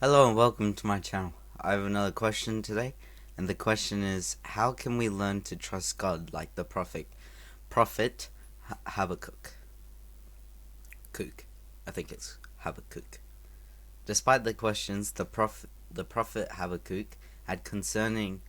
Hello and welcome to my channel. I have another question today, and the question is, how can we learn to trust God like the prophet Habakkuk? I think it's Habakkuk. Despite the questions the prophet Habakkuk had concerning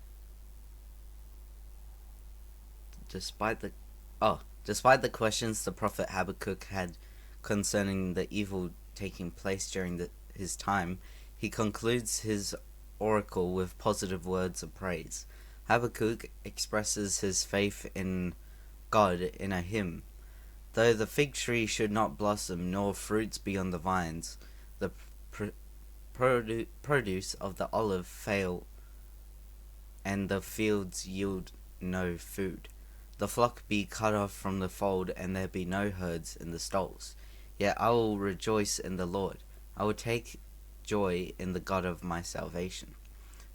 despite the questions the prophet Habakkuk had concerning the evil taking place during his time, he concludes his oracle with positive words of praise. Habakkuk expresses his faith in God in a hymn. Though the fig tree should not blossom, nor fruits be on the vines, the produce of the olive fail, and the fields yield no food. The flock be cut off from the fold, and there be no herds in the stalls. Yet I will rejoice in the Lord. I will take joy in the God of my salvation.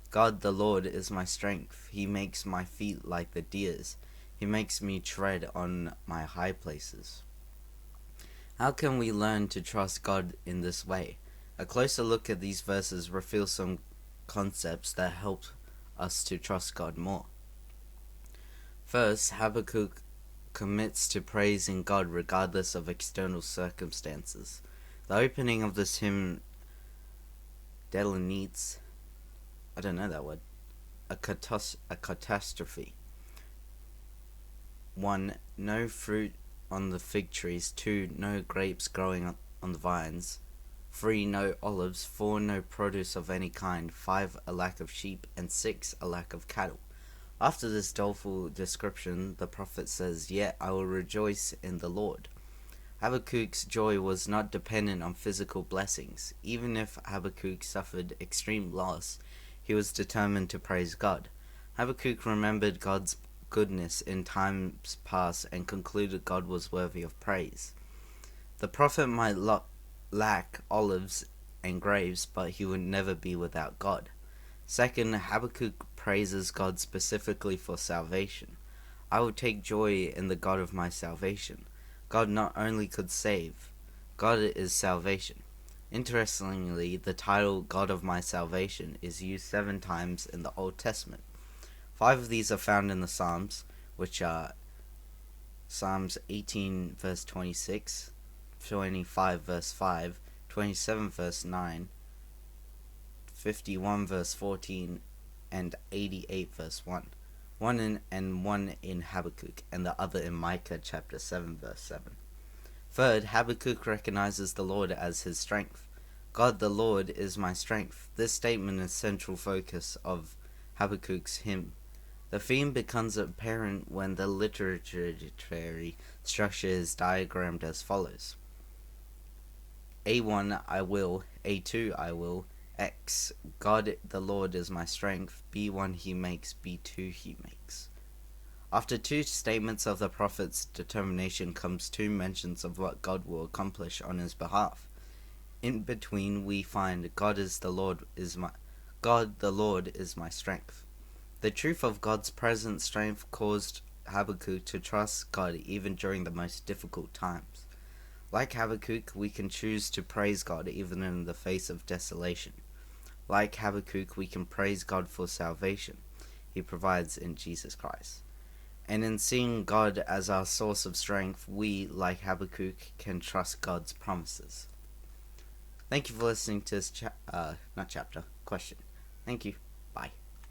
God the Lord is my strength. He makes my feet like the deer's. He makes me tread on my high places. How can we learn to trust God in this way? A closer look at these verses reveals some concepts that help us to trust God more. First, Habakkuk commits to praising God regardless of external circumstances. The opening of this hymn delineates, I don't know that word, a catastrophe. 1. No fruit on the fig trees. 2. No grapes growing on the vines. 3. No olives. 4. No produce of any kind. 5. A lack of sheep. And 6. A lack of cattle. After this doleful description, the prophet says, "Yet I will rejoice in the Lord." Habakkuk's joy was not dependent on physical blessings. Even if Habakkuk suffered extreme loss, he was determined to praise God. Habakkuk remembered God's goodness in times past and concluded God was worthy of praise. The prophet might lack olives and grapes, but he would never be without God. Second, Habakkuk praises God specifically for salvation. I will take joy in the God of my salvation. God not only could save, God is salvation. Interestingly, the title God of my salvation is used 7 times in the Old Testament. 5 of these are found in the Psalms, which are Psalms 18 verse 26, 25 verse 5, 27 verse 9, 51 verse 14, and 88 verse 1. One in Habakkuk, and the other in Micah chapter 7 verse 7. Third, Habakkuk recognizes the Lord as his strength. God the Lord is my strength. This statement is central focus of Habakkuk's hymn. The theme becomes apparent when the literary structure is diagrammed as follows. A1 I will, A2 I will, X God the Lord is my strength, B1 he makes, B2 he makes. After 2 statements of the prophet's determination comes 2 mentions of what God will accomplish on his behalf. In between we find God the Lord is my strength. The truth of God's present strength caused Habakkuk to trust God even during the most difficult times. Like Habakkuk, we can choose to praise God even in the face of desolation. Like Habakkuk, we can praise God for salvation he provides in Jesus Christ. And in seeing God as our source of strength, we, like Habakkuk, can trust God's promises. Thank you for listening to this question. Thank you.